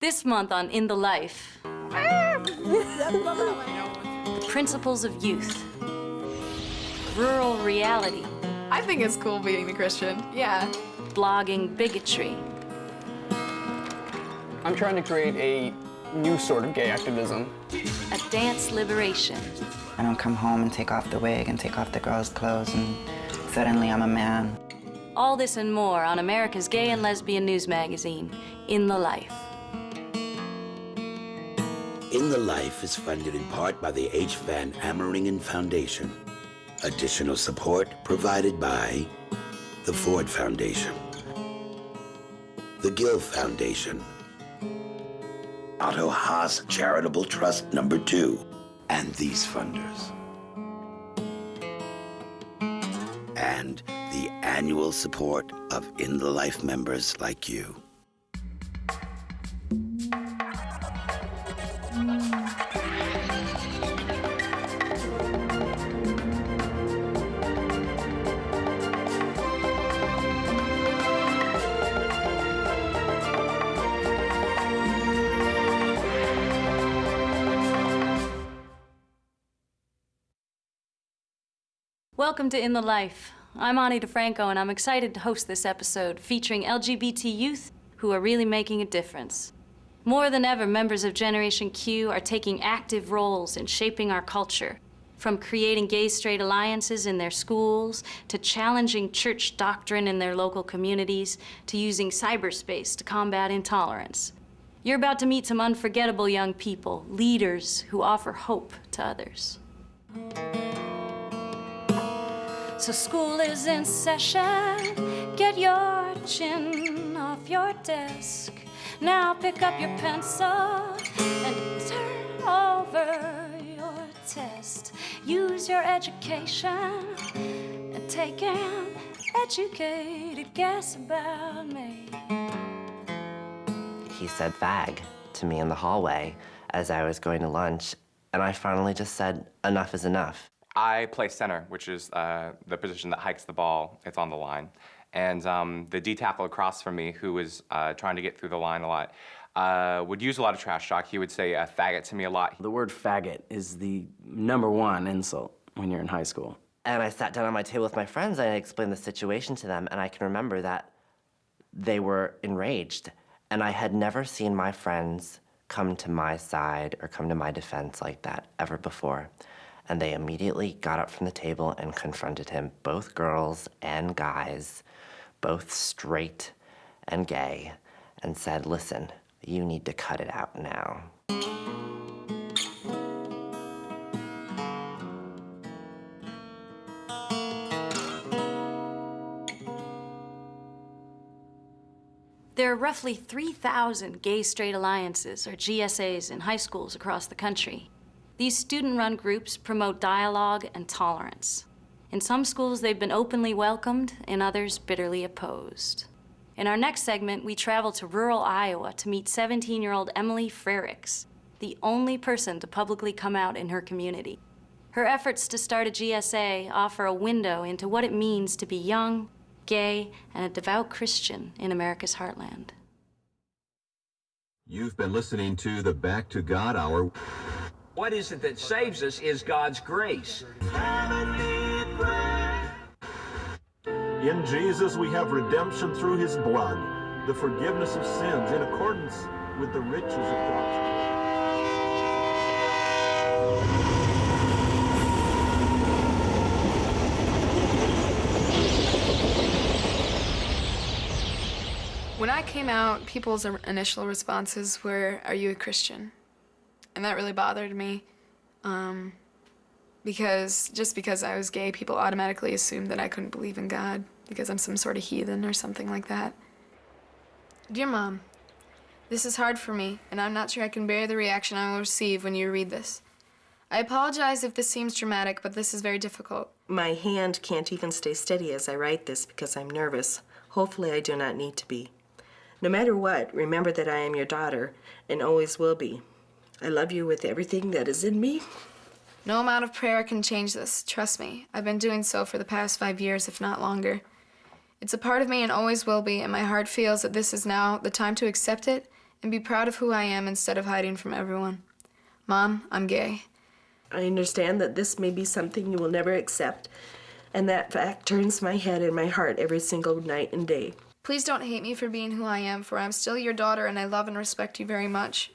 This month on In the Life, the principles of youth, rural reality. I think it's cool being a Christian, yeah. Blogging bigotry. I'm trying to create a new sort of gay activism. A dance liberation. I don't come home and take off the wig and take off the girl's clothes and suddenly I'm a man. All this and more on America's gay and lesbian news magazine, In the Life. In the Life is funded in part by the H. Van Ameringen Foundation. Additional support provided by the Ford Foundation, the Gill Foundation, Otto Haas Charitable Trust No. 2, and these funders. And the annual support of In the Life members like you. Welcome to In the Life. I'm DiFranco, and I'm excited to host this episode featuring LGBT youth who are really making a difference. More than ever, members of Generation Q are taking active roles in shaping our culture, from creating gay-straight alliances in their schools, to challenging church doctrine in their local communities, to using cyberspace to combat intolerance. You're about to meet some unforgettable young people, leaders who offer hope to others. So school is in session, get your chin off your desk. Now pick up your pencil and turn over your test. Use your education and take an educated guess about me. He said fag to me in the hallway as I was going to lunch, and I finally just said, enough is enough. I play center, which is the position that hikes the ball. It's on the line. And the D tackle across from me, who was trying to get through the line a lot, would use a lot of trash talk. He would say faggot to me a lot. The word faggot is the #1 insult when you're in high school. And I sat down at my table with my friends and I explained the situation to them, and I can remember that they were enraged. And I had never seen my friends come to my side or come to my defense like that ever before. And they immediately got up from the table and confronted him, both girls and guys, both straight and gay, and said, listen, you need to cut it out now. There are roughly 3,000 gay-straight alliances, or GSAs, in high schools across the country. These student-run groups promote dialogue and tolerance. In some schools, they've been openly welcomed, in others, bitterly opposed. In our next segment, we travel to rural Iowa to meet 17-year-old Emily Frerichs, the only person to publicly come out in her community. Her efforts to start a GSA offer a window into what it means to be young, gay, and a devout Christian in America's heartland. You've been listening to the Back to God Hour. What is it that saves us is God's grace. In Jesus, we have redemption through his blood, the forgiveness of sins in accordance with the riches of God's grace. When I came out, people's initial responses were, "Are you a Christian?" And that really bothered me, because just because I was gay, people automatically assumed that I couldn't believe in God because I'm some sort of heathen or something like that. Dear Mom, this is hard for me, and I'm not sure I can bear the reaction I will receive when you read this. I apologize if this seems dramatic, but this is very difficult. My hand can't even stay steady as I write this because I'm nervous. Hopefully I do not need to be. No matter what, remember that I am your daughter and always will be. I love you with everything that is in me. No amount of prayer can change this, trust me. I've been doing so for the past 5 years, if not longer. It's a part of me and always will be, and my heart feels that this is now the time to accept it and be proud of who I am instead of hiding from everyone. Mom, I'm gay. I understand that this may be something you will never accept, and that fact turns my head and my heart every single night and day. Please don't hate me for being who I am, for I'm still your daughter and I love and respect you very much.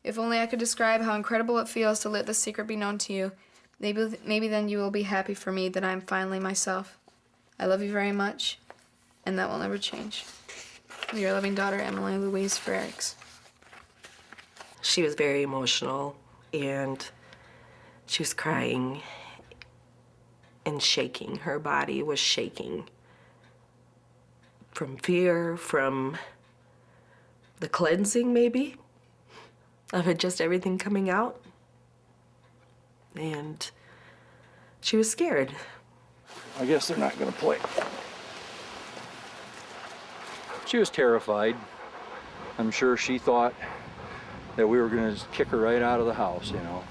If only I could describe how incredible it feels to let this secret be known to you, maybe then you will be happy for me that I'm finally myself. I love you very much, and that will never change. Your loving daughter, Emily Louise Frerichs. She was very emotional, and she was crying and shaking. Her body was shaking from fear, from the cleansing, maybe, of it, just everything coming out. And she was scared. I guess they're not gonna play. She was terrified. I'm sure she thought that we were gonna just kick her right out of the house, you know.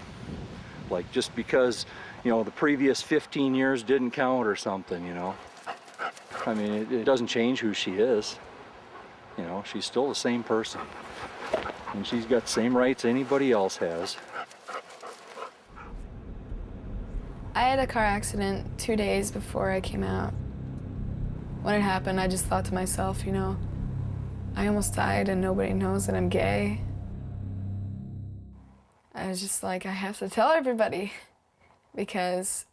Like, just because, you know, the previous 15 years didn't count or something, you know. I mean, it doesn't change who she is. You know, she's still the same person. And she's got the same rights anybody else has. I had a car accident 2 days before I came out. When it happened, I just thought to myself, you know, I almost died and nobody knows that I'm gay. I was just like, I have to tell everybody because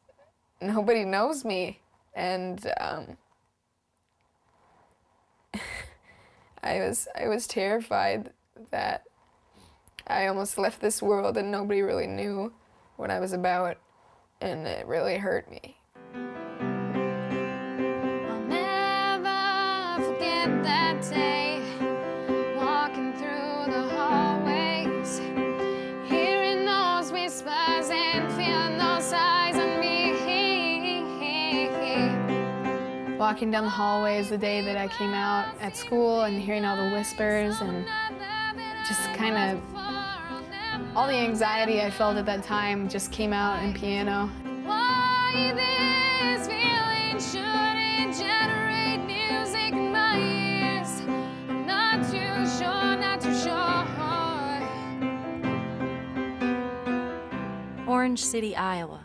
nobody knows me. And I was terrified that I almost left this world and nobody really knew what I was about, and it really hurt me. I'll never forget that day, walking through the hallways, hearing those whispers and feeling those eyes on me. Walking down the hallways the day that I came out at school and hearing all the whispers and just kind of all the anxiety I felt at that time just came out in piano. Why this feeling shouldn't generate music in my ears? I'm not too sure, not too sure. Orange City, Iowa.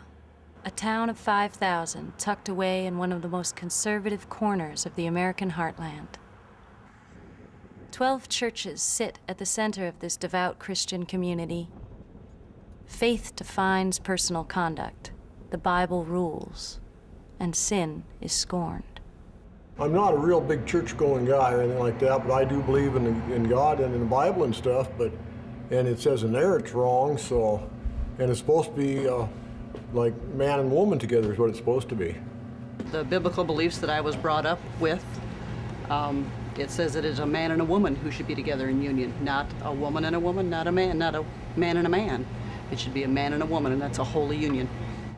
A town of 5,000 tucked away in one of the most conservative corners of the American heartland. 12 churches sit at the center of this devout Christian community. Faith defines personal conduct. The Bible rules, and sin is scorned. I'm not a real big church-going guy or anything like that, but I do believe in God and in the Bible and stuff, and it says in there it's wrong, so, and it's supposed to be like man and woman together is what it's supposed to be. The biblical beliefs that I was brought up with, it says it is a man and a woman who should be together in union, not a woman and a woman, not a man and a man. It should be a man and a woman, and that's a holy union.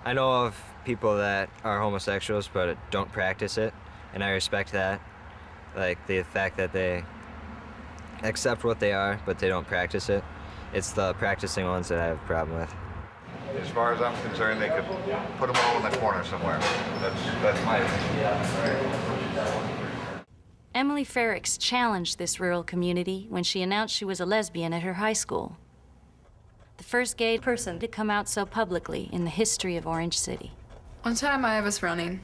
I know of people that are homosexuals but don't practice it, and I respect that. Like the fact that they accept what they are, but they don't practice it. It's the practicing ones that I have a problem with. As far as I'm concerned, they could put them all in the corner somewhere. That's my opinion. Emily Frerichs challenged this rural community when she announced she was a lesbian at her high school. The first gay person to come out so publicly in the history of Orange City. One time I was running.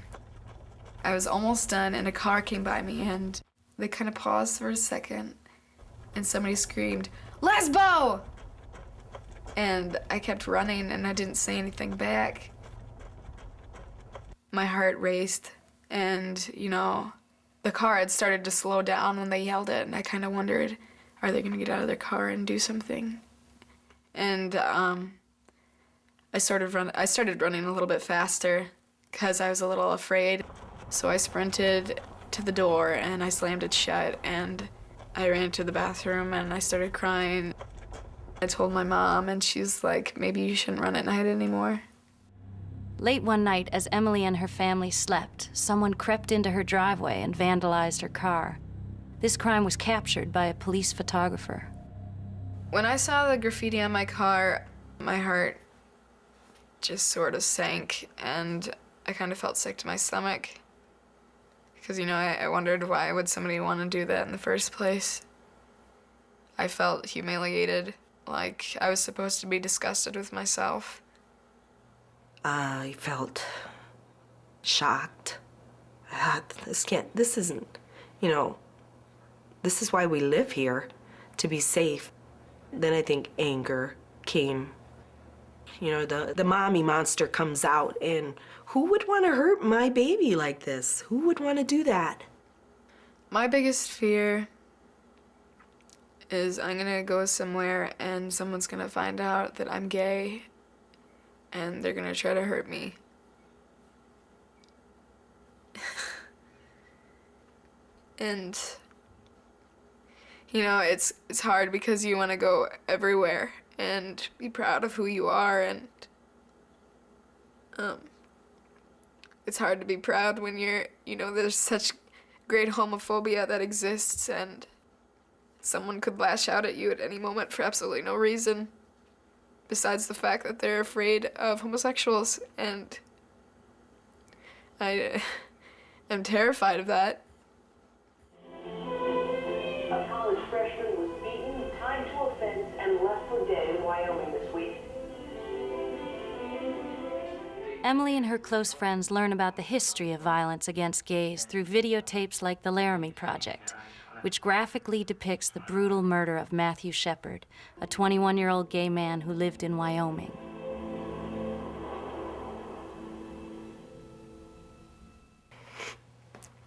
I was almost done and a car came by me and they kind of paused for a second and somebody screamed, "Lesbo!" And I kept running and I didn't say anything back. My heart raced and, you know, the car had started to slow down when they yelled it and I kind of wondered, are they gonna get out of their car and do something? And I started running a little bit faster because I was a little afraid. So I sprinted to the door and I slammed it shut and I ran to the bathroom and I started crying. I told my mom and she's like, maybe you shouldn't run at night anymore. Late one night, as Emily and her family slept, someone crept into her driveway and vandalized her car. This crime was captured by a police photographer. When I saw the graffiti on my car, my heart just sort of sank and I kind of felt sick to my stomach. Because, you know, I wondered why would somebody want to do that in the first place. I felt humiliated, like I was supposed to be disgusted with myself. I felt shocked. This isn't, this is why we live here, to be safe. Then I think anger came. The mommy monster comes out, and who would want to hurt my baby like this? Who would want to do that? My biggest fear is I'm gonna go somewhere and someone's gonna find out that I'm gay and they're gonna try to hurt me. And, it's hard because you want to go everywhere and be proud of who you are, and it's hard to be proud when there's such great homophobia that exists, and someone could lash out at you at any moment for absolutely no reason besides the fact that they're afraid of homosexuals, and I am terrified of that. A college freshman was beaten, tied to a fence, and left for dead in Wyoming this week. Emily and her close friends learn about the history of violence against gays through videotapes like the Laramie Project, which graphically depicts the brutal murder of Matthew Shepard, a 21-year-old gay man who lived in Wyoming.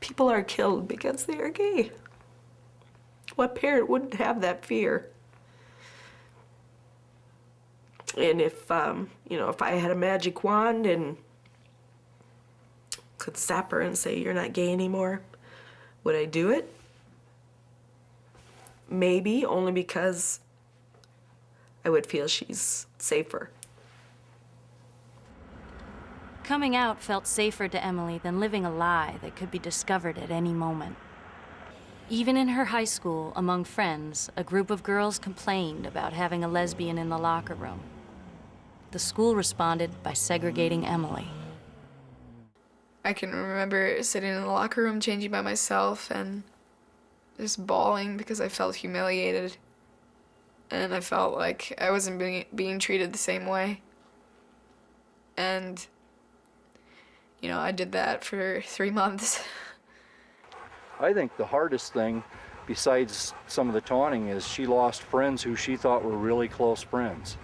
People are killed because they are gay. What parent wouldn't have that fear? And if I had a magic wand and could stop her and say, "You're not gay anymore," would I do it? Maybe, only because I would feel she's safer. Coming out felt safer to Emily than living a lie that could be discovered at any moment. Even in her high school, among friends, a group of girls complained about having a lesbian in the locker room. The school responded by segregating Emily. I can remember sitting in the locker room changing by myself and just bawling because I felt humiliated. And I felt like I wasn't being treated the same way. And, I did that for 3 months. I think the hardest thing, besides some of the taunting, is she lost friends who she thought were really close friends.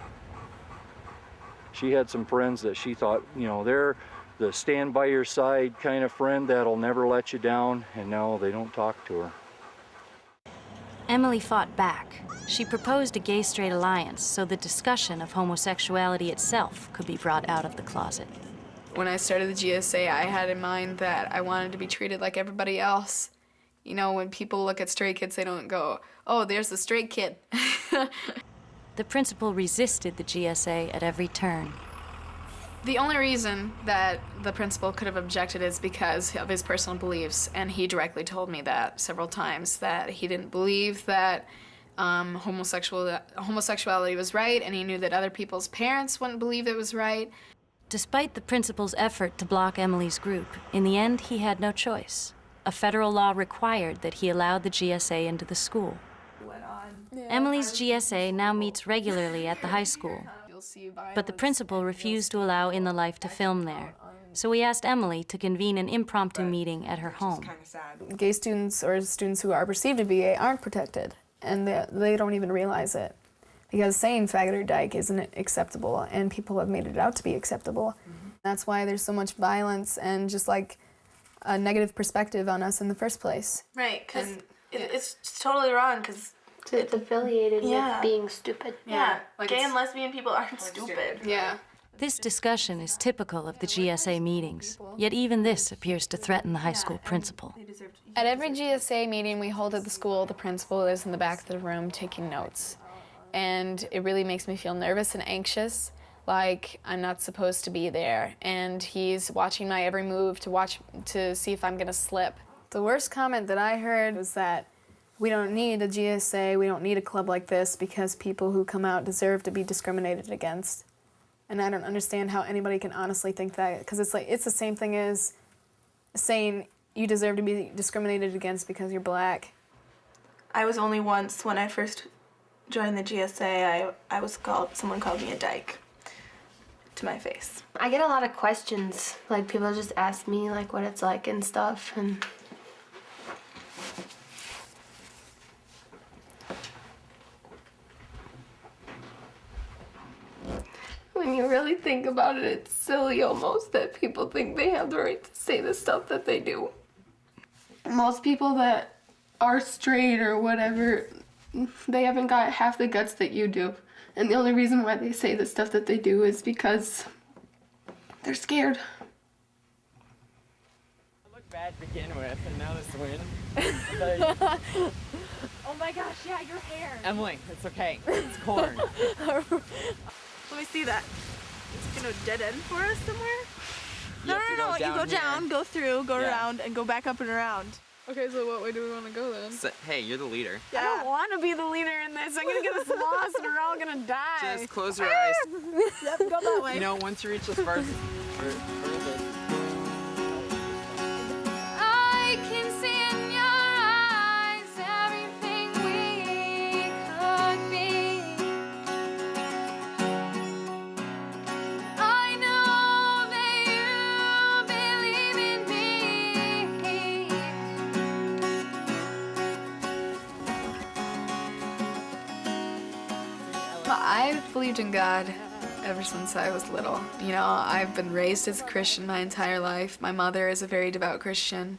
She had some friends that she thought, they're the stand by your side kind of friend that'll never let you down, and now they don't talk to her. Emily fought back. She proposed a gay-straight alliance so the discussion of homosexuality itself could be brought out of the closet. When I started the GSA, I had in mind that I wanted to be treated like everybody else. When people look at straight kids, they don't go, "Oh, there's the straight kid." The principal resisted the GSA at every turn. The only reason that the principal could have objected is because of his personal beliefs, and he directly told me that several times, that he didn't believe that homosexuality was right, and he knew that other people's parents wouldn't believe it was right. Despite the principal's effort to block Emily's group, in the end he had no choice. A federal law required that he allowed the GSA into the school. Emily's GSA now meets regularly at the high school, but the principal refused to allow In the Life to film there. So we asked Emily to convene an impromptu meeting at her home. Gay students or students who are perceived to be gay aren't protected, and they don't even realize it. Because saying faggot or dyke isn't acceptable, and people have made it out to be acceptable. That's why there's so much violence and just like a negative perspective on us in the first place. Right, because it's totally wrong, because it's affiliated with being stupid. Yeah, gay and lesbian people aren't stupid. Yeah. This discussion is typical of the GSA meetings, yet even this appears to threaten the high school principal. At every GSA meeting we hold at the school, the principal is in the back of the room taking notes. And it really makes me feel nervous and anxious, like I'm not supposed to be there. And he's watching my every move to see if I'm gonna slip. The worst comment that I heard was that we don't need a GSA, we don't need a club like this because people who come out deserve to be discriminated against. And I don't understand how anybody can honestly think that, because it's the same thing as saying you deserve to be discriminated against because you're black. I was only once when I first joined the GSA, someone called me a dyke to my face. I get a lot of questions. Like, people just ask me, like, what it's like and stuff, and when you really think about it, it's silly almost that people think they have the right to say the stuff that they do. Most people that are straight or whatever, they haven't got half the guts that you do. And the only reason why they say the stuff that they do is because they're scared. I look bad to begin with, and now this win. Oh my gosh, yeah, your hair. Emily, it's okay. It's corn. Let me see that. It's gonna dead end for us somewhere? You You go down, go through, go Yeah. around, and go back up and around. Okay, so what way do we want to go then? So, hey, you're the leader. Yeah. I don't want to be the leader in this. I'm gonna get us lost and we're all gonna die. Just close your eyes. Yep, go that way. You know, once you reach this furthest. I can see in your eyes everything we could be. I know that you believe in me. I've believed in God ever since I was little. You know, I've been raised as a Christian my entire life. My mother is a very devout Christian.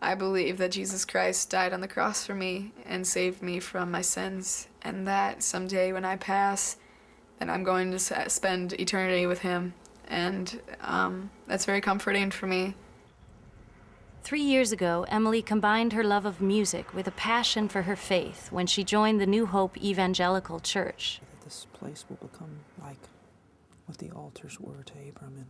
I believe that Jesus Christ died on the cross for me and saved me from my sins, and that someday when I pass, then I'm going to spend eternity with him. And that's very comforting for me. 3 years ago, Emily combined her love of music with a passion for her faith when she joined the New Hope Evangelical Church. This place will become like what the altars were to Abram.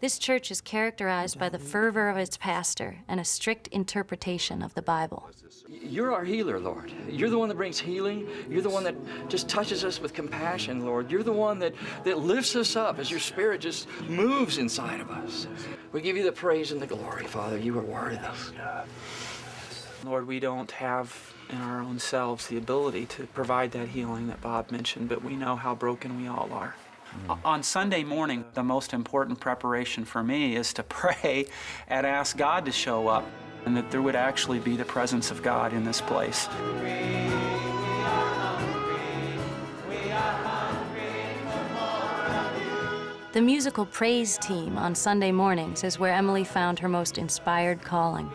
This church is characterized by the fervor of its pastor and a strict interpretation of the Bible. You're our healer, Lord. You're the one that brings healing. You're the one that just touches us with compassion, Lord. You're the one that lifts us up as your Spirit just moves inside of us. We give you the praise and the glory, Father. You are worthy. Lord, we don't have in our own selves the ability to provide that healing that Bob mentioned, but we know how broken we all are. On Sunday morning, the most important preparation for me is to pray and ask God to show up, and that there would actually be the presence of God in this place. The musical praise team on Sunday mornings is where Emily found her most inspired calling.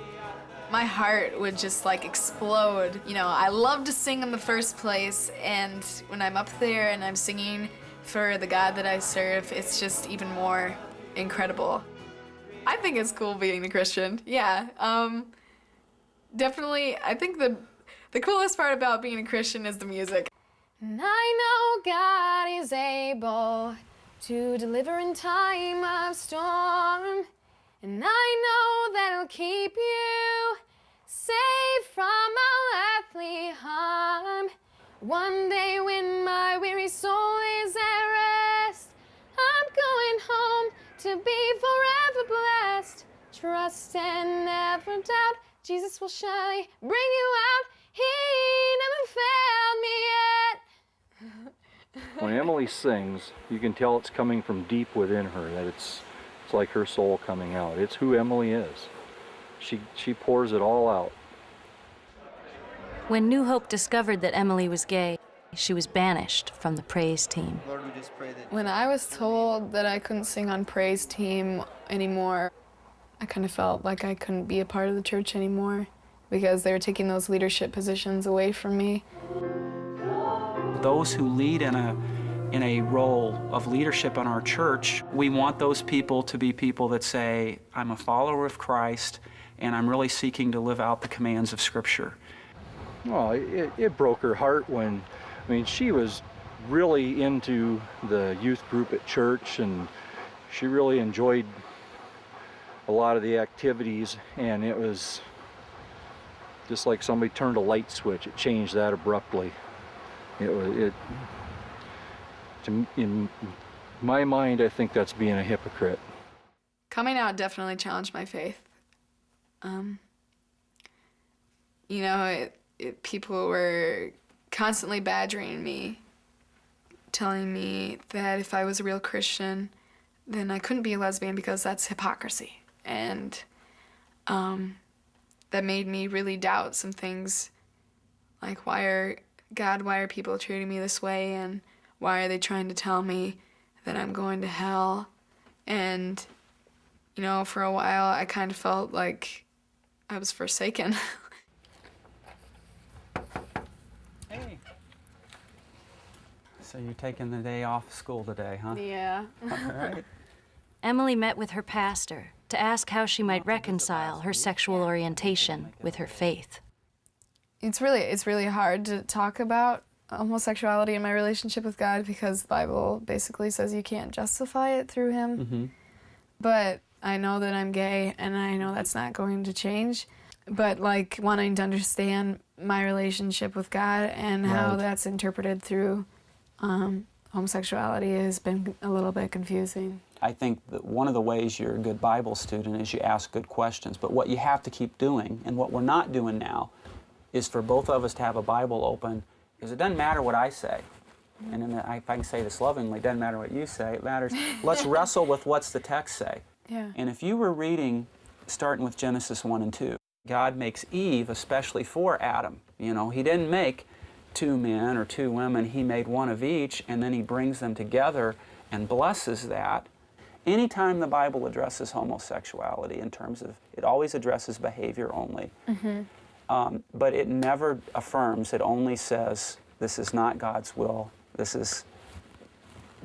My heart would just like explode. You know, I love to sing in the first place, and when I'm up there and I'm singing for the God that I serve, it's just even more incredible. I think it's cool being a Christian, yeah. Definitely, I think the coolest part about being a Christian is the music. And I know God is able to deliver in time of storm. And I know that He'll keep you safe from all earthly harm. One day when my weary soul is at rest, I'm going home to be forever blessed. Trust and never doubt, Jesus will surely bring you out. He never failed me yet. When Emily sings, you can tell it's coming from deep within her, that it's like her soul coming out. It's who Emily is. She pours it all out. When New Hope discovered that Emily was gay, she was banished from the praise team. When I was told that I couldn't sing on praise team anymore, I kind of felt like I couldn't be a part of the church anymore because they were taking those leadership positions away from me. Those who lead in a role of leadership in our church, we want those people to be people that say, I'm a follower of Christ, and I'm really seeking to live out the commands of Scripture. Oh, it broke her heart when, I mean, she was really into the youth group at church, and she really enjoyed a lot of the activities, and it was just like somebody turned a light switch. It changed that abruptly. In my mind, I think that's being a hypocrite. Coming out definitely challenged my faith. You know, people were constantly badgering me, telling me that if I was a real Christian, then I couldn't be a lesbian because that's hypocrisy. And that made me really doubt some things, like why are people treating me this way, and why are they trying to tell me that I'm going to hell? And, you know, for a while I kind of felt like I was forsaken. Hey. So you're taking the day off school today, huh? Yeah. All right. Emily met with her pastor to ask how she might reconcile her sexual orientation with her faith. It's really hard to talk about homosexuality in my relationship with God because the Bible basically says you can't justify it through him. Mm-hmm. But I know that I'm gay, and I know that's not going to change. But like wanting to understand my relationship with God and how Right. that's interpreted through homosexuality has been a little bit confusing. I think that one of the ways you're a good Bible student is you ask good questions. But what you have to keep doing, and what we're not doing now, is for both of us to have a Bible open, because it doesn't matter what I say. And if I can say this lovingly, it doesn't matter what you say, it matters. Let's wrestle with what's the text say. Yeah. And if you were reading, starting with Genesis 1 and 2, God makes Eve especially for Adam. You know, he didn't make two men or two women, he made one of each, and then he brings them together and blesses that. Anytime the Bible addresses homosexuality in terms of, it always addresses behavior only. Mm-hmm. But it never affirms, it only says, this is not God's will, this is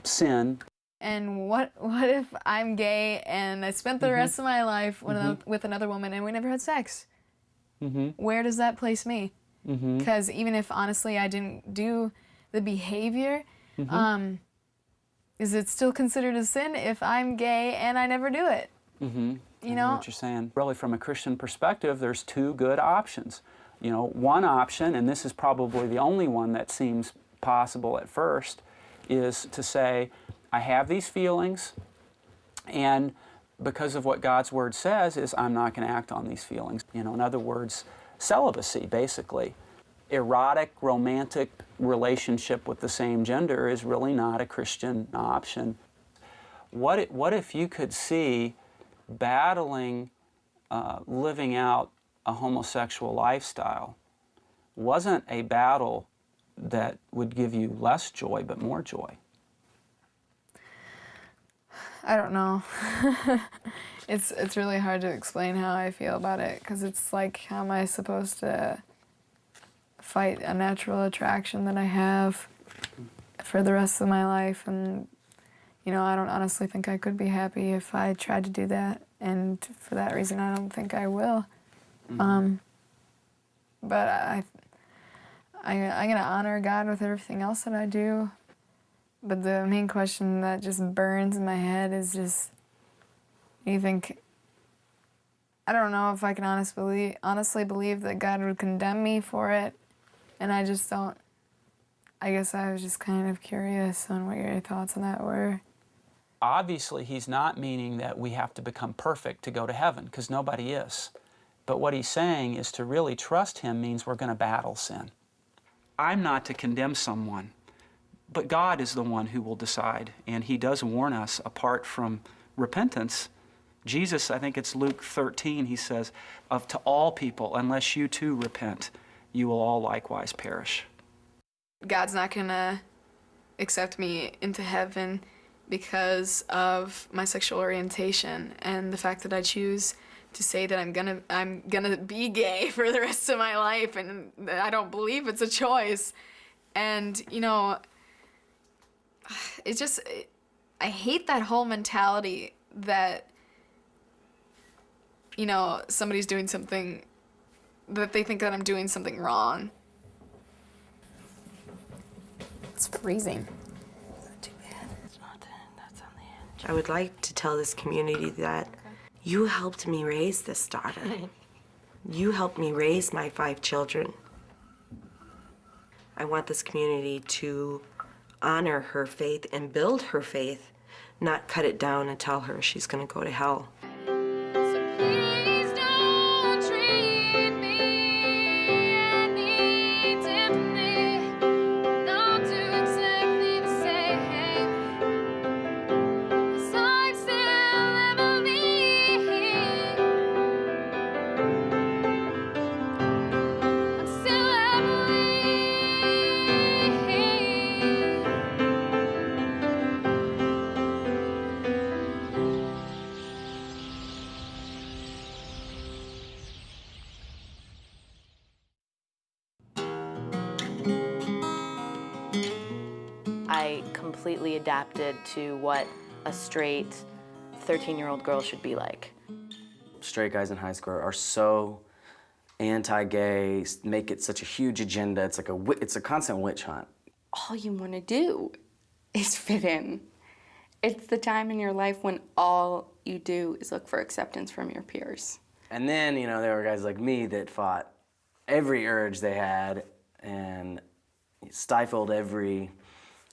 sin. And what if I'm gay and I spent the rest of my life with another woman and we never had sex? Where does that place me? Because even if honestly I didn't do the behavior, is it still considered a sin if I'm gay and I never do it? You know what you're saying. Really, from a Christian perspective, there's two good options. You know, one option, and this is probably the only one that seems possible at first, is to say, I have these feelings, and because of what God's Word says, is I'm not going to act on these feelings. You know, in other words, celibacy, basically. Erotic, romantic relationship with the same gender is really not a Christian option. What if you could see battling, living out a homosexual lifestyle wasn't a battle that would give you less joy, but more joy? I don't know. It's really hard to explain how I feel about it, because it's like, how am I supposed to fight a natural attraction that I have for the rest of my life? And, you know, I don't honestly think I could be happy if I tried to do that, and for that reason I don't think I will. But I'm gonna honor God with everything else that I do. But the main question that just burns in my head is just, I don't know if I can honestly believe that God would condemn me for it, and I just don't. I guess I was just kind of curious on what your thoughts on that were. Obviously, he's not meaning that we have to become perfect to go to heaven, because nobody is. But what he's saying is to really trust him means we're going to battle sin. I'm not to condemn someone, but God is the one who will decide, and he does warn us apart from repentance. Jesus, I think it's Luke 13, he says, to all people, unless you too repent, you will all likewise perish. God's not gonna accept me into heaven because of my sexual orientation and the fact that I choose to say that I'm gonna be gay for the rest of my life, and I don't believe it's a choice. And, you know, I hate that whole mentality that, you know, somebody's doing something, that they think that I'm doing something wrong. It's freezing. Too bad. It's not that's on the edge. I would like to tell this community that you helped me raise this daughter. You helped me raise my 5 children. I want this community to honor her faith and build her faith, not cut it down and tell her she's going to go to hell. I completely adapted to what a straight 13-year-old girl should be like. Straight guys in high school are so anti-gay, make it such a huge agenda. It's like it's a constant witch hunt. All you want to do is fit in. It's the time in your life when all you do is look for acceptance from your peers. And then, you know, there were guys like me that fought every urge they had and stifled every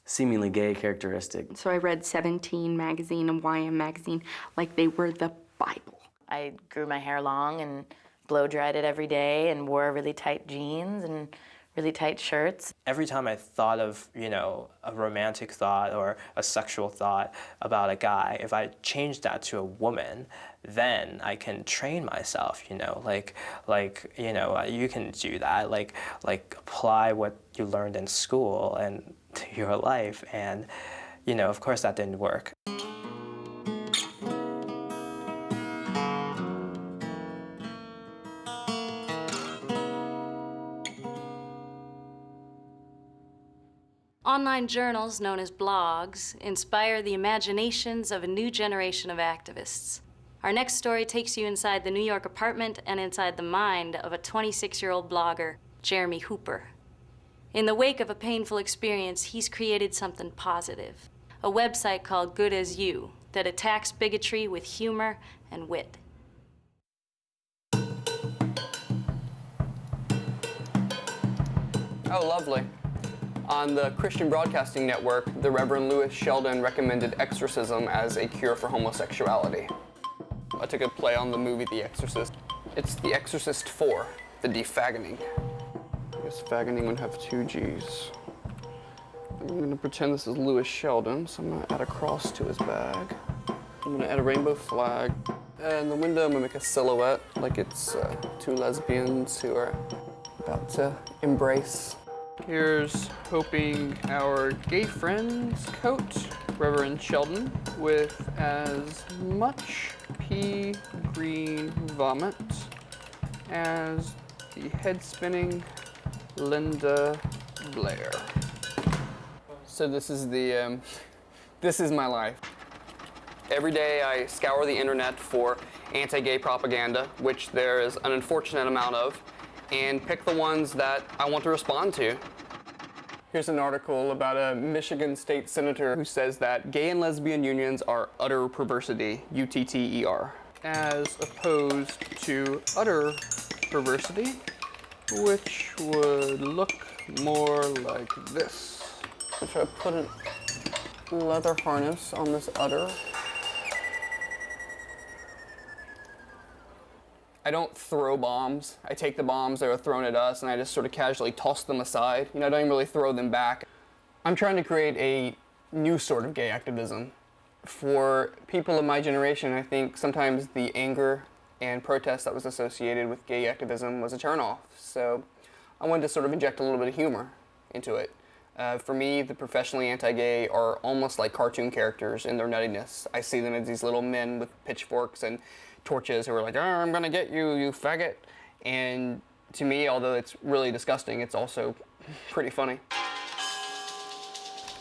seemingly gay characteristic. So I read 17 magazine and YM magazine like they were the Bible. I grew my hair long and blow-dried it every day and wore really tight jeans and really tight shirts. Every time I thought of, you know, a romantic thought or a sexual thought about a guy, if I changed that to a woman, then I can train myself, you know, like you know, you can do that, like apply what you learned in school and to your life, and, you know, of course that didn't work. Online journals, known as blogs, inspire the imaginations of a new generation of activists. Our next story takes you inside the New York apartment and inside the mind of a 26-year-old blogger, Jeremy Hooper. In the wake of a painful experience, he's created something positive, a website called Good As You that attacks bigotry with humor and wit. Oh, lovely. On the Christian Broadcasting Network, the Reverend Louis Sheldon recommended exorcism as a cure for homosexuality. I took a play on the movie The Exorcist. It's The Exorcist 4, the defaggoting. I guess faggoting would have 2 G's. I'm gonna pretend this is Louis Sheldon, so I'm gonna add a cross to his bag. I'm gonna add a rainbow flag. And in the window, I'm gonna make a silhouette like it's 2 lesbians who are about to embrace. Here's hoping our gay friend's coat, Reverend Sheldon, with as much pea green vomit as the head-spinning Linda Blair. So this is this is my life. Every day I scour the internet for anti-gay propaganda, which there is an unfortunate amount of, and pick the ones that I want to respond to. Here's an article about a Michigan state senator who says that gay and lesbian unions are utter perversity, UTTER, as opposed to utter perversity, which would look more like this. I'll try to put a leather harness on this udder. I don't throw bombs. I take the bombs that are thrown at us and I just sort of casually toss them aside. You know, I don't even really throw them back. I'm trying to create a new sort of gay activism. For people of my generation, I think sometimes the anger and protest that was associated with gay activism was a turnoff. So I wanted to sort of inject a little bit of humor into it. For me, the professionally anti-gay are almost like cartoon characters in their nuttiness. I see them as these little men with pitchforks and torches who are like, oh, I'm gonna get you, you faggot. And to me, although it's really disgusting, it's also pretty funny.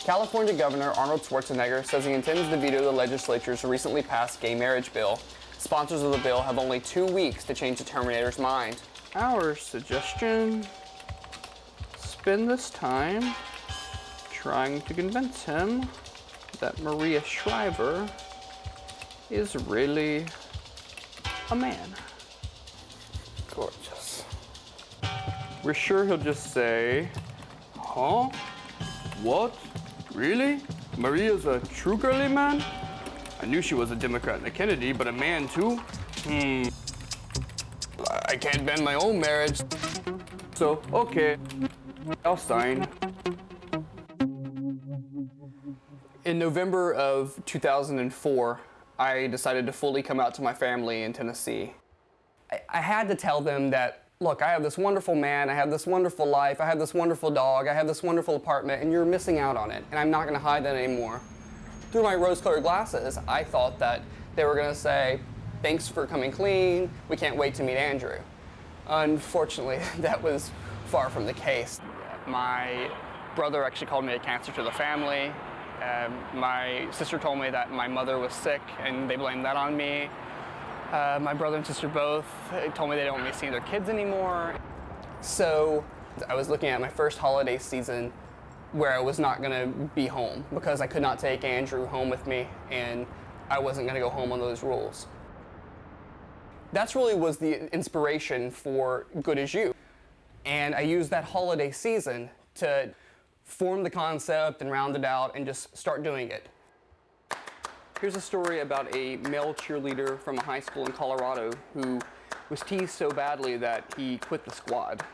California Governor Arnold Schwarzenegger says he intends to veto the legislature's recently passed gay marriage bill. Sponsors of the bill have only 2 weeks to change the Terminator's mind. Our suggestion, spend this time trying to convince him that Maria Shriver is really a man. Gorgeous. We're sure he'll just say, huh? What? Really? Maria's a true girly man? I knew she was a Democrat and a Kennedy, but a man too? I can't bend my own marriage. So, okay, I'll sign. In November of 2004, I decided to fully come out to my family in Tennessee. I had to tell them that, look, I have this wonderful man, I have this wonderful life, I have this wonderful dog, I have this wonderful apartment, and you're missing out on it, and I'm not gonna hide that anymore. Through my rose-colored glasses, I thought that they were gonna say, thanks for coming clean, we can't wait to meet Andrew. Unfortunately, that was far from the case. My brother actually called me a cancer to the family. My sister told me that my mother was sick and they blamed that on me. My brother and sister both told me they don't want me seeing their kids anymore. So I was looking at my first holiday season where I was not gonna be home because I could not take Andrew home with me and I wasn't gonna go home on those rules. That's really was the inspiration for Good As You. And I used that holiday season to form the concept and round it out and just start doing it. Here's a story about a male cheerleader from a high school in Colorado who was teased so badly that he quit the squad.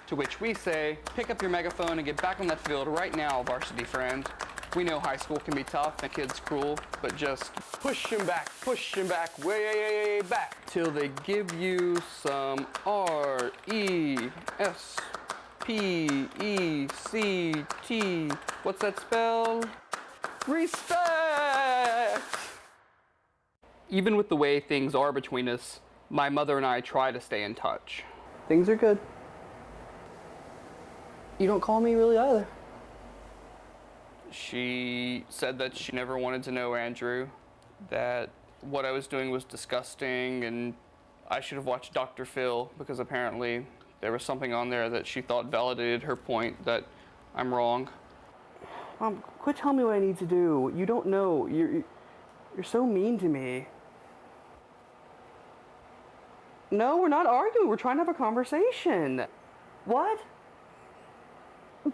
To which we say, pick up your megaphone and get back on that field right now, varsity friend. We know high school can be tough and kids cruel, but just push him back, way back, till they give you some R-E-S-P-E-C-T. What's that spell? Respect! Even with the way things are between us, my mother and I try to stay in touch. Things are good. You don't call me really either. She said that she never wanted to know Andrew, that what I was doing was disgusting, and I should have watched Dr. Phil because apparently there was something on there that she thought validated her point that I'm wrong. Mom, quit telling me what I need to do. You don't know. You're so mean to me. No, we're not arguing. We're trying to have a conversation. What?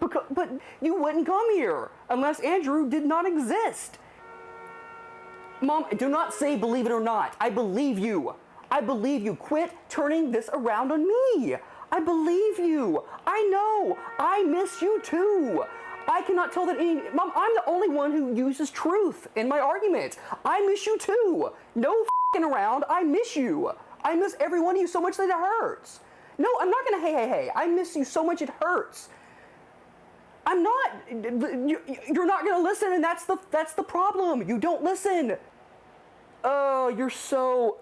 But you wouldn't come here unless Andrew did not exist. Mom, do not say believe it or not. I believe you. I believe you. Quit turning this around on me. I believe you. I know. I miss you too. I cannot tell that any... Mom, I'm the only one who uses truth in my arguments. I miss you too. No f***ing around. I miss you. I miss every one of you so much that it hurts. No, I'm not gonna hey. I miss you so much it hurts. I'm not, you're not gonna listen, and that's the problem. You don't listen. Oh, you're so,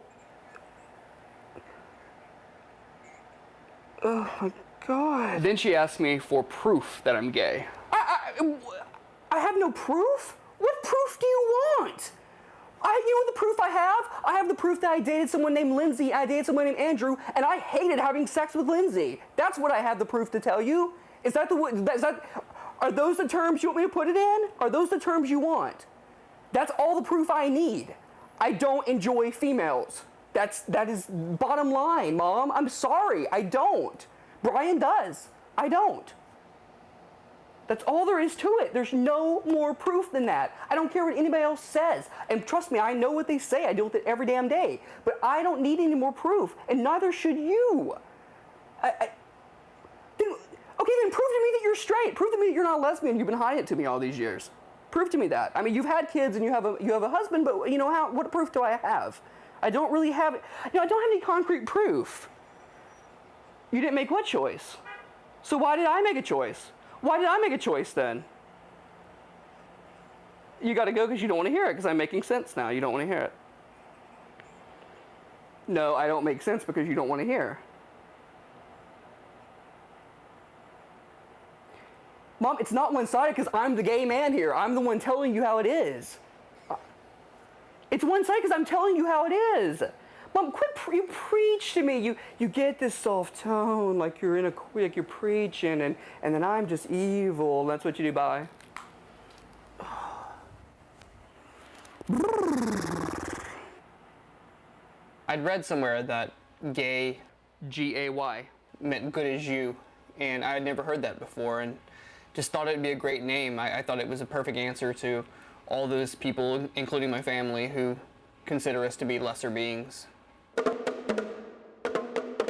oh my God. Then she asked me for proof that I'm gay. I have no proof? What proof do you want? You know the proof I have? I have the proof that I dated someone named Lindsay, I dated someone named Andrew, and I hated having sex with Lindsay. That's what I have the proof to tell you. Are those the terms you want me to put it in? Are those the terms you want? That's all the proof I need. I don't enjoy females. That is bottom line, Mom. I'm sorry, I don't. Brian does. I don't. That's all there is to it. There's no more proof than that. I don't care what anybody else says. And trust me, I know what they say. I deal with it every damn day. But I don't need any more proof, and neither should you. Okay, then prove to me that you're straight. Prove to me that you're not a lesbian. You've been hiding it to me all these years. Prove to me that. I mean, you've had kids and you have a husband, but you know what proof do I have? I don't really have. I don't have any concrete proof. You didn't make what choice? So why did I make a choice? Why did I make a choice then? You got to go because you don't want to hear it because I'm making sense now. You don't want to hear it. No, I don't make sense because you don't want to hear. Mom, it's not one-sided because I'm the gay man here. I'm the one telling you how it is. It's one-sided because I'm telling you how it is. Mom, you preach to me. You get this soft tone like you're preaching, and then I'm just evil. That's what you do. Bye. I'd read somewhere that gay, G-A-Y, meant good as you, and I had never heard that before, and just thought it'd be a great name. I thought it was a perfect answer to all those people, including my family, who consider us to be lesser beings.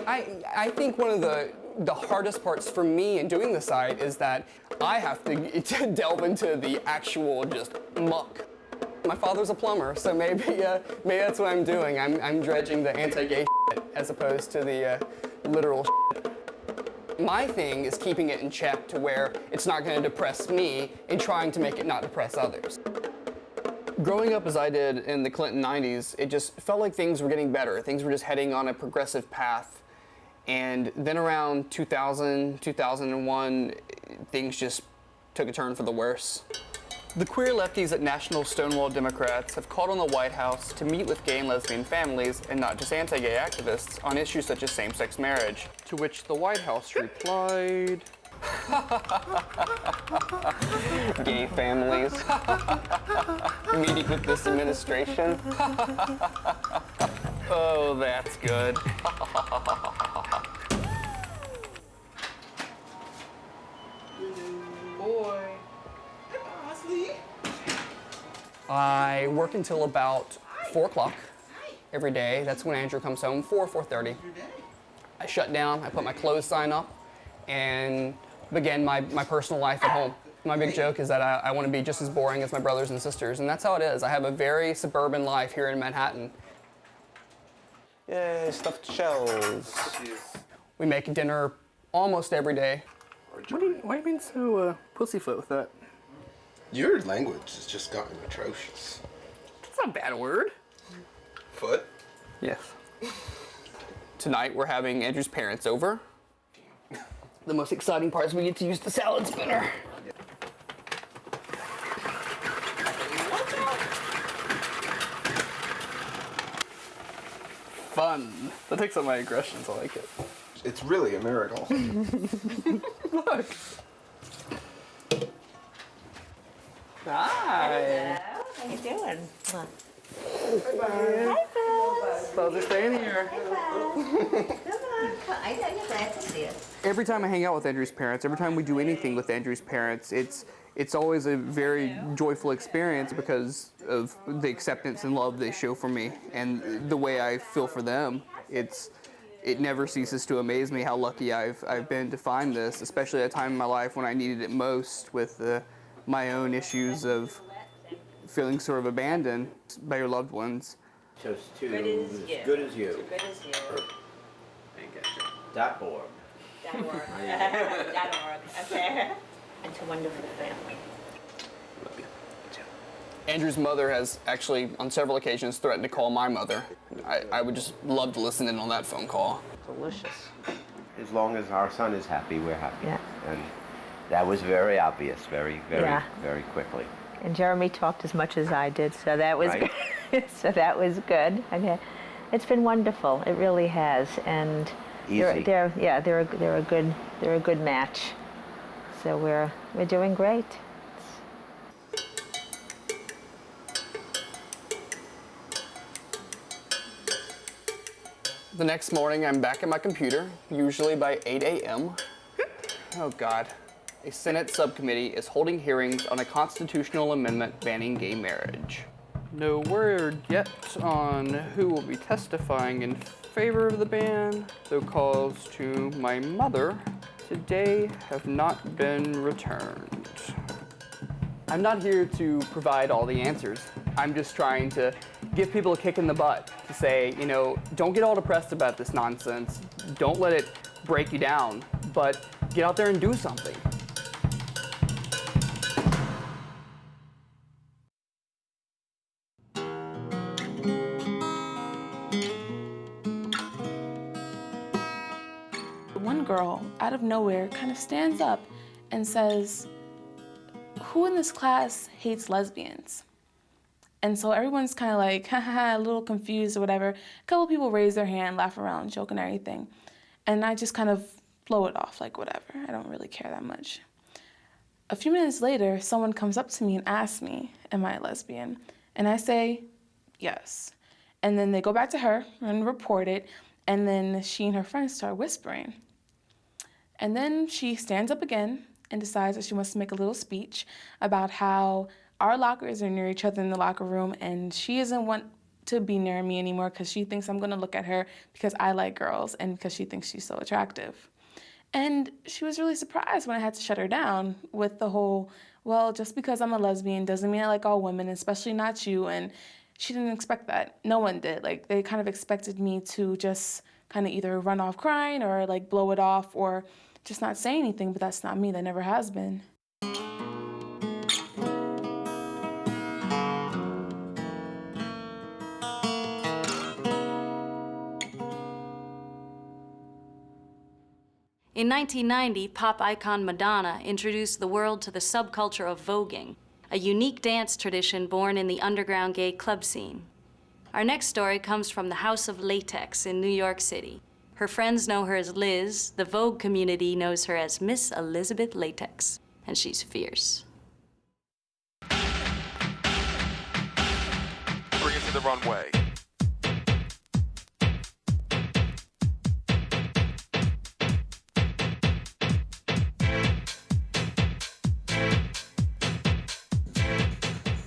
I think one of the hardest parts for me in doing the site is that I have to delve into the actual just muck. My father's a plumber, so maybe that's what I'm doing. I'm dredging the anti-gay shit as opposed to the literal shit. My thing is keeping it in check to where it's not going to depress me and trying to make it not depress others. Growing up as I did in the Clinton 90s, it just felt like things were getting better. Things were just heading on a progressive path. And then around 2000, 2001, things just took a turn for the worse. The queer lefties at National Stonewall Democrats have called on the White House to meet with gay and lesbian families, and not just anti-gay activists, on issues such as same-sex marriage. To which the White House replied, gay families meeting with this administration. Oh, that's good. Boy. I work until about 4 o'clock every day. That's when Andrew comes home, 4:30. I shut down, I put my clothes sign up, and begin my personal life at home. My big joke is that I want to be just as boring as my brothers and sisters, and that's how it is. I have a very suburban life here in Manhattan. Yay, stuffed shells. We make dinner almost every day. Why are you being so pussyfoot with that? Your language has just gotten atrocious. That's not a bad word. Foot? Yes. Tonight we're having Andrew's parents over. The most exciting part is we get to use the salad spinner. Fun. That takes out my aggressions. I like it. It's really a miracle. Look. Hi. How you doing? Hi, Buzz. Buzz is staying here. I know you're glad to see us. Every time I hang out with Andrew's parents, every time we do anything with Andrew's parents, it's always a very joyful experience because of the acceptance and love they show for me and the way I feel for them. It never ceases to amaze me how lucky I've been to find this, especially at a time in my life when I needed it most with my own issues of feeling sort of abandoned by your loved ones. Just too good as you. Good as you. Too good as you. .org. .org. Okay. It's a wonderful family. Andrew's mother has actually, on several occasions, threatened to call my mother. I would just love to listen in on that phone call. Delicious. As long as our son is happy, we're happy. Yeah. And that was very obvious, very quickly. And Jeremy talked as much as I did, so that was Right. good. So that was good. And it's been wonderful. It really has. And Easy. they're a good match. So we're doing great. The next morning, I'm back at my computer, usually by 8 a.m. Oh God. A Senate subcommittee is holding hearings on a constitutional amendment banning gay marriage. No word yet on who will be testifying in favor of the ban, though calls to my mother today have not been returned. I'm not here to provide all the answers. I'm just trying to give people a kick in the butt to say, you know, don't get all depressed about this nonsense. Don't let it break you down, but get out there and do something. One girl, out of nowhere, kind of stands up and says, "Who in this class hates lesbians?" And so everyone's kind of like, a little confused or whatever. A couple people raise their hand, laugh around, joke and everything. And I just kind of blow it off, like whatever. I don't really care that much. A few minutes later, someone comes up to me and asks me, am I a lesbian? And I say, yes. And then they go back to her and report it. And then she and her friends start whispering. And then she stands up again and decides that she wants to make a little speech about how our lockers are near each other in the locker room and she doesn't want to be near me anymore because she thinks I'm going to look at her because I like girls and because she thinks she's so attractive. And she was really surprised when I had to shut her down with the whole, well, just because I'm a lesbian doesn't mean I like all women, especially not you. And she didn't expect that. No one did. Like, they kind of expected me to just kind of either run off crying or like blow it off or just not say anything, but that's not me. That never has been. In 1990, pop icon Madonna introduced the world to the subculture of voguing, a unique dance tradition born in the underground gay club scene. Our next story comes from the House of Latex in New York City. Her friends know her as Liz, the Vogue community knows her as Miss Elizabeth Latex, and she's fierce. Bring it to the runway.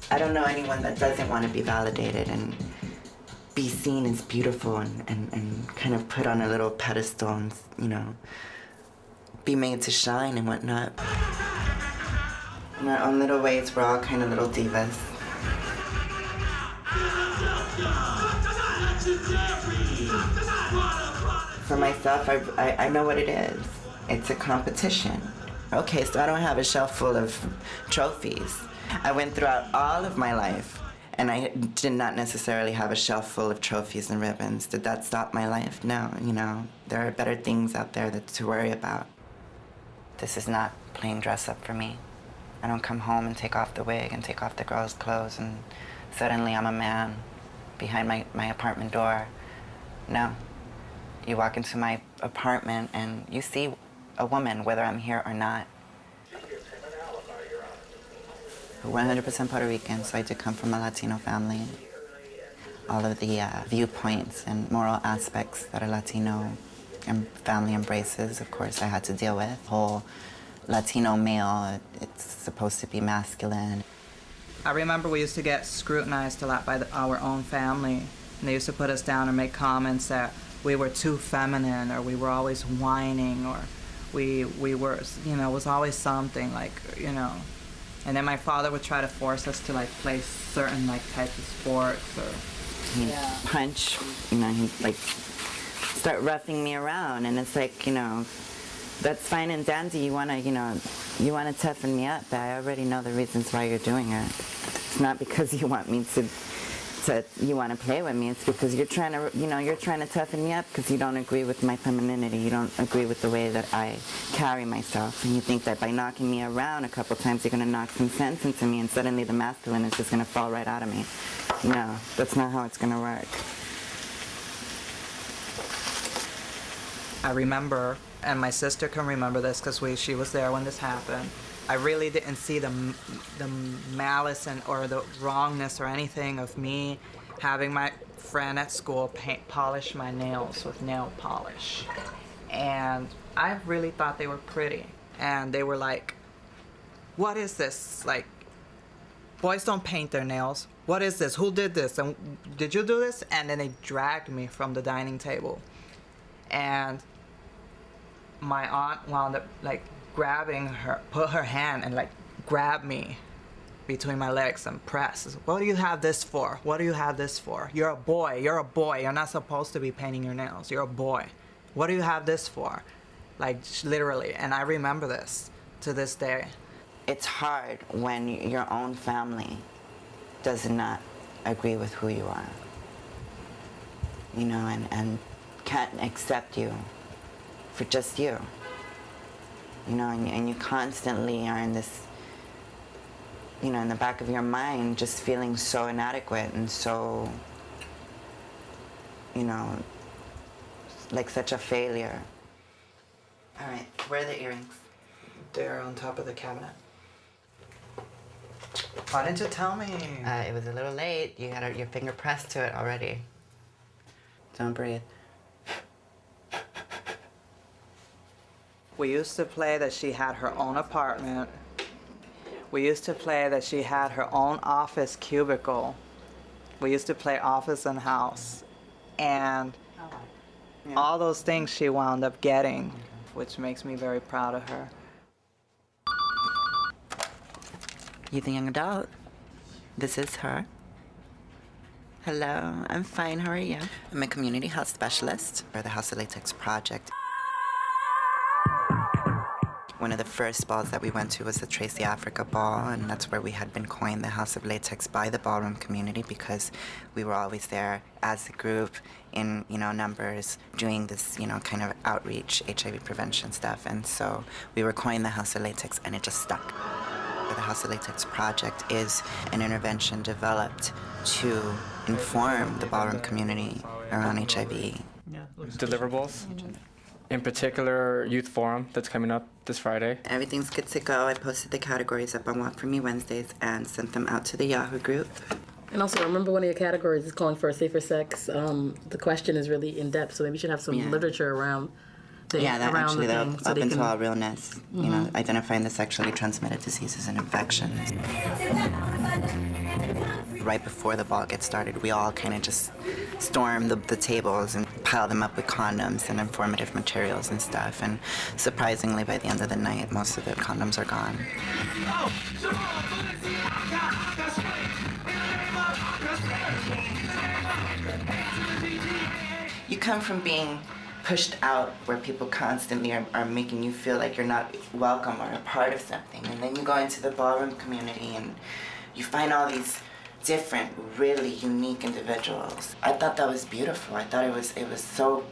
I don't know anyone that doesn't want to be validated and be seen as beautiful and kind of put on a little pedestal and, you know, be made to shine and whatnot. In our own little ways, we're all kind of little divas. For myself, I know what it is. It's a competition. Okay, so I don't have a shelf full of trophies. I went throughout all of my life, and I did not necessarily have a shelf full of trophies and ribbons. Did that stop my life? No, you know, there are better things out there to worry about. This is not plain dress up for me. I don't come home and take off the wig and take off the girls' clothes and suddenly I'm a man behind my apartment door. No. You walk into my apartment and you see a woman, whether I'm here or not. 100% Puerto Rican, so I did come from a Latino family. All of the viewpoints and moral aspects that a Latino family embraces, of course, I had to deal with. Whole Latino male, it's supposed to be masculine. I remember we used to get scrutinized a lot by our own family, and they used to put us down and make comments that we were too feminine, or we were always whining, or we were, you know, it was always something, like, you know. And then my father would try to force us to, like, play certain, like, types of sports, or... He'd punch, you know, he'd, like, start roughing me around, and it's like, you know, that's fine and dandy, you wanna, you know, you wanna toughen me up, but I already know the reasons why you're doing it. It's not because you want me to you want to play with me. It's because you're trying to, you know, you're trying to toughen me up because you don't agree with my femininity. You don't agree with the way that I carry myself. And you think that by knocking me around a couple times, you're going to knock some sense into me and suddenly the masculine is just going to fall right out of me. No, that's not how it's going to work. I remember, and my sister can remember this because she was there when this happened. I really didn't see the malice or the wrongness or anything of me having my friend at school polish my nails with nail polish. And I really thought they were pretty. And they were like, what is this? Like, boys don't paint their nails. What is this? Who did this? And did you do this? And then they dragged me from the dining table. And my aunt wound up, like, grabbing her, put her hand and, like, grab me between my legs and press. What do you have this for? What do you have this for? You're a boy. You're a boy. You're not supposed to be painting your nails. You're a boy. What do you have this for? Like, literally. And I remember this to this day. It's hard when your own family does not agree with who you are. You know, and can't accept you for just you. You know, and you constantly are in this, you know, in the back of your mind, just feeling so inadequate and so, you know, like such a failure. All right, where are the earrings? They're on top of the cabinet. Why didn't you tell me? It was a little late. You had your finger pressed to it already. Don't breathe. We used to play that she had her own apartment. We used to play that she had her own office cubicle. We used to play office and house. And all those things she wound up getting, which makes me very proud of her. You the young adult. This is her. Hello, I'm fine, how are you? I'm a community health specialist for the House of Latex project. one of the first balls that we went to was the Tracy Africa Ball, and that's where we had been coined the House of Latex by the ballroom community, because we were always there as a group in, numbers doing this, kind of outreach, HIV prevention stuff. And so we were coined the House of Latex, and it just stuck. The House of Latex project is an intervention developed to inform the ballroom community around HIV. Deliverables. In particular, Youth Forum that's coming up this Friday. Everything's good to go. I posted the categories up on Walk For Me Wednesdays and sent them out to the Yahoo group. And also, remember one of your categories is calling for a safer sex. The question is really in-depth, so maybe you should have some literature around the that around actually, the though, thing. So up they into can... all realness, identifying the sexually transmitted diseases and infections. Right before the ball gets started, we all kind of just storm the tables and pile them up with condoms and informative materials and stuff. And surprisingly, by the end of the night, most of the condoms are gone. You come from being pushed out where people constantly are making you feel like you're not welcome or a part of something. And then you go into the ballroom community and you find all these different, really unique individuals. I thought that was beautiful. I thought it was so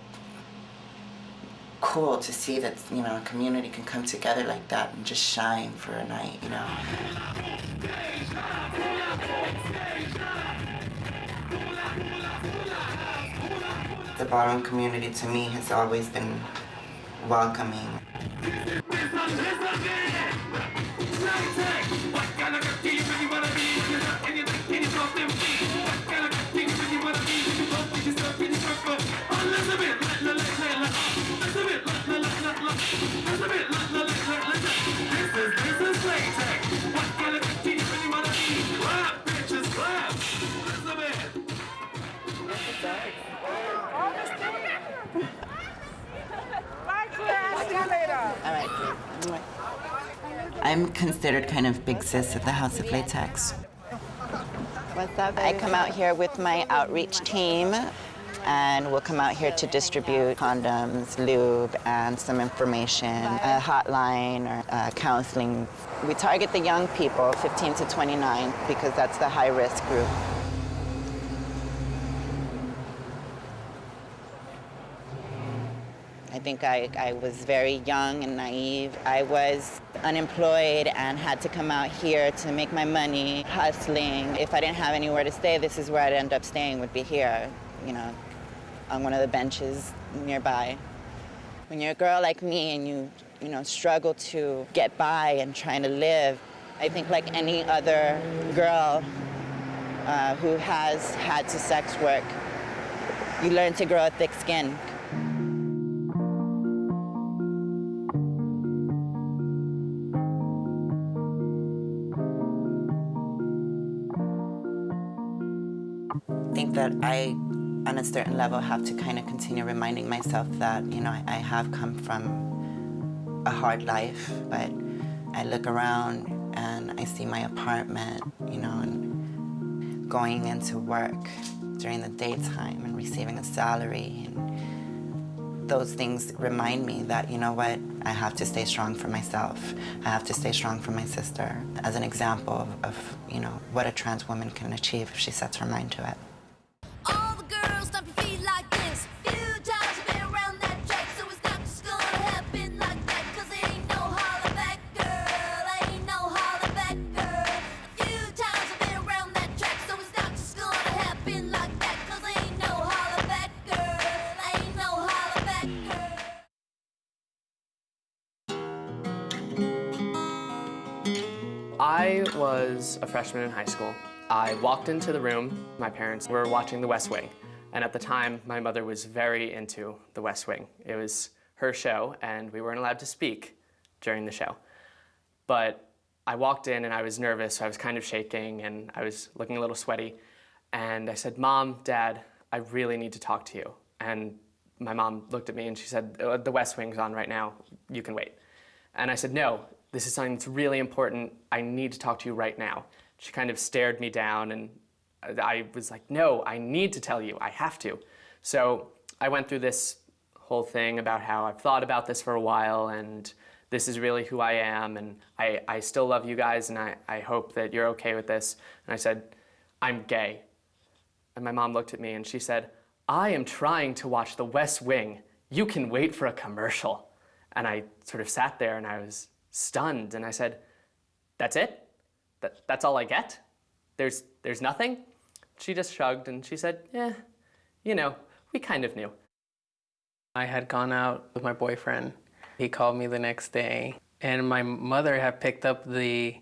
cool to see that, a community can come together like that and just shine for a night, The ballroom community, to me, has always been welcoming. I'm considered kind of big sis of the House of Latex. What's up, I come out here with my outreach team, and we'll come out here to distribute condoms, lube, and some information, a hotline or counseling. We target the young people, 15 to 29, because that's the high-risk group. I think I was very young and naive. I was unemployed and had to come out here to make my money, hustling. If I didn't have anywhere to stay, this is where I'd end up staying, would be here, on one of the benches nearby. When you're a girl like me and you struggle to get by and trying to live, I think like any other girl who has had to sex work, you learn to grow a thick skin. I think that I, on a certain level, have to kind of continue reminding myself that, I have come from a hard life, but I look around and I see my apartment, and going into work during the daytime and receiving a salary. And those things remind me that, I have to stay strong for myself. I have to stay strong for my sister as an example of what a trans woman can achieve if she sets her mind to it. All the girls stomp your feet like this. Few times I've been around that track, so it's not just gonna happen like that. 'Cause ain't no holler back, girl. Ain't no holler back, girl. A few times I've been around that track, so it's not just gonna happen like that. 'Cause ain't no holler back, girl. Ain't no holler back, girl. I was a freshman in high school. I walked into the room. My parents were watching The West Wing, and at the time, my mother was very into The West Wing. It was her show, and we weren't allowed to speak during the show. But I walked in, and I was nervous, so I was kind of shaking, and I was looking a little sweaty. And I said, "Mom, Dad, I really need to talk to you." And my mom looked at me, and she said, "The West Wing's on right now. You can wait." And I said, "No, this is something that's really important. I need to talk to you right now." She kind of stared me down, and I was like, "No, I need to tell you. I have to." So I went through this whole thing about how I've thought about this for a while, and this is really who I am, and I still love you guys, and I hope that you're okay with this. And I said, I'm gay. And my mom looked at me and she said, I am trying to watch The West Wing. You can wait for a commercial. And I sort of sat there and I was stunned, and I said, that's it? That's all I get? There's nothing? She just shrugged and she said, yeah, you know, we kind of knew. I had gone out with my boyfriend. He called me the next day, and my mother had picked up the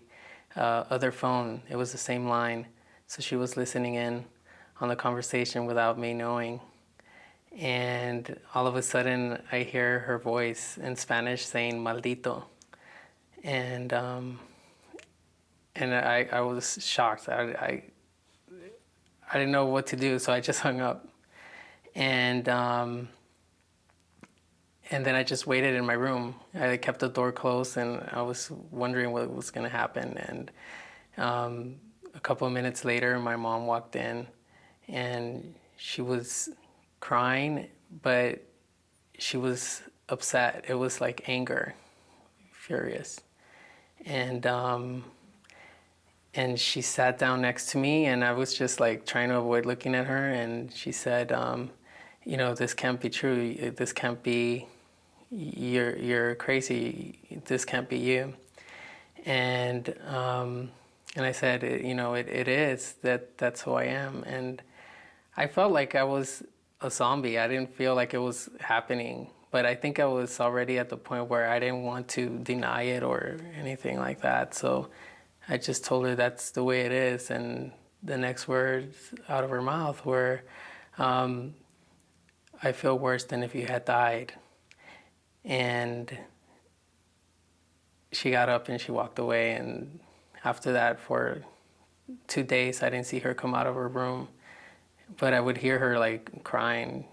other phone. It was the same line, so she was listening in on the conversation without me knowing. And all of a sudden, I hear her voice in Spanish saying "maldito," and I was shocked. I didn't know what to do, so I just hung up. And then I just waited in my room. I kept the door closed, and I was wondering what was going to happen. And a couple of minutes later, my mom walked in, and she was crying, but she was upset. It was like anger, furious. And she sat down next to me, and I was just like trying to avoid looking at her. And she said, you know, this can't be true. This can't be, you're crazy. This can't be you. And I said, you know, it is. That's who I am. And I felt like I was a zombie. I didn't feel like it was happening. But I think I was already at the point where I didn't want to deny it or anything like that. So I just told her that's the way it is. And the next words out of her mouth were, I feel worse than if you had died. And she got up and she walked away. And after that, for 2 days, I didn't see her come out of her room. But I would hear her like crying.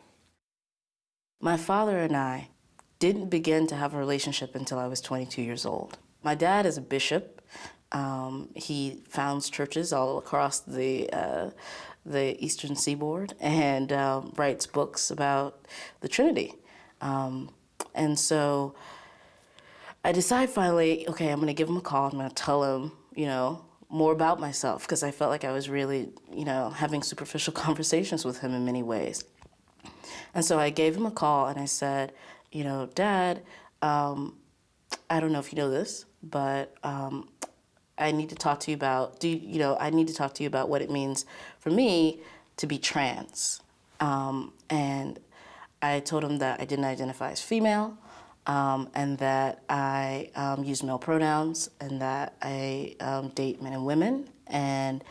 My father and I didn't begin to have a relationship until I was 22 years old. My dad is a bishop. He founds churches all across the Eastern Seaboard and writes books about the Trinity. And so I decided finally, okay, I'm gonna give him a call. I'm gonna tell him, you know, more about myself, because I felt like I was really, you know, having superficial conversations with him in many ways. And so I gave him a call and I said, you know, Dad, I don't know if you know this, but I need to talk to you about, I need to talk to you about what it means for me to be trans. And I told him that I didn't identify as female, and that I use male pronouns, and that I date men and women. And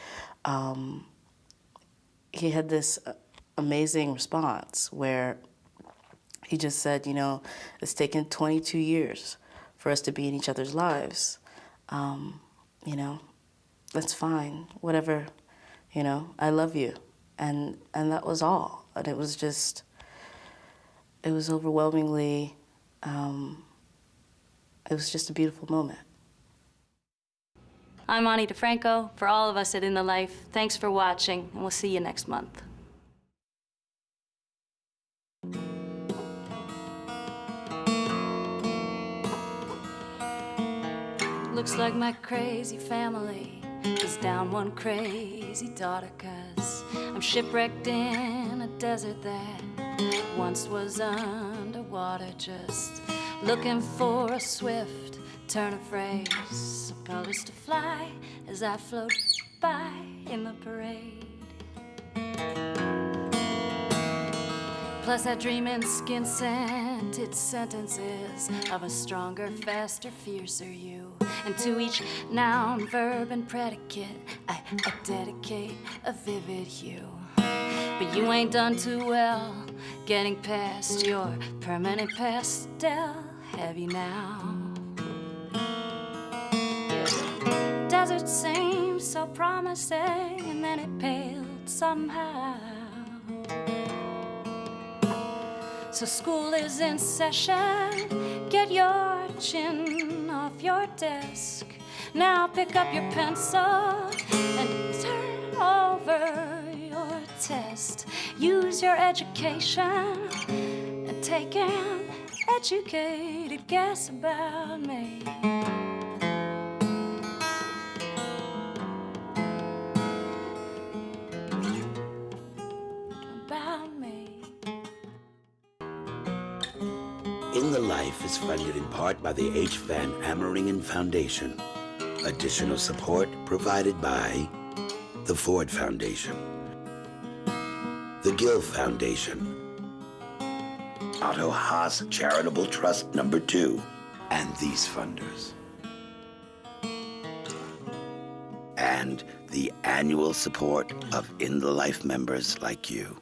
he had this amazing response where he just said, you know, it's taken 22 years for us to be in each other's lives. You know, that's fine, whatever, you know, I love you. And that was all. And it was just, it was overwhelmingly, it was just a beautiful moment. I'm DiFranco. For all of us at In the Life, thanks for watching, and we'll see you next month. Looks like my crazy family is down one crazy daughter, 'cause I'm shipwrecked in a desert that once was underwater, just looking for a swift turn of phrase, some colors to fly as I float by in the parade. Plus I dream in skin-scented sentences of a stronger, faster, fiercer you. And to each noun, verb, and predicate, I dedicate a vivid hue. But you ain't done too well getting past your permanent pastel, have you now? Yeah. Desert seemed so promising, and then it paled somehow. So school is in session, get your chin off your desk. Now pick up your pencil and turn over your test. Use your education and take an educated guess about me. About me. In the Life is funded in part by the H. Van Ameringen Foundation. Additional support provided by the Ford Foundation, the Gill Foundation, Otto Haas Charitable Trust No. 2, and these funders. And the annual support of In the Life members like you.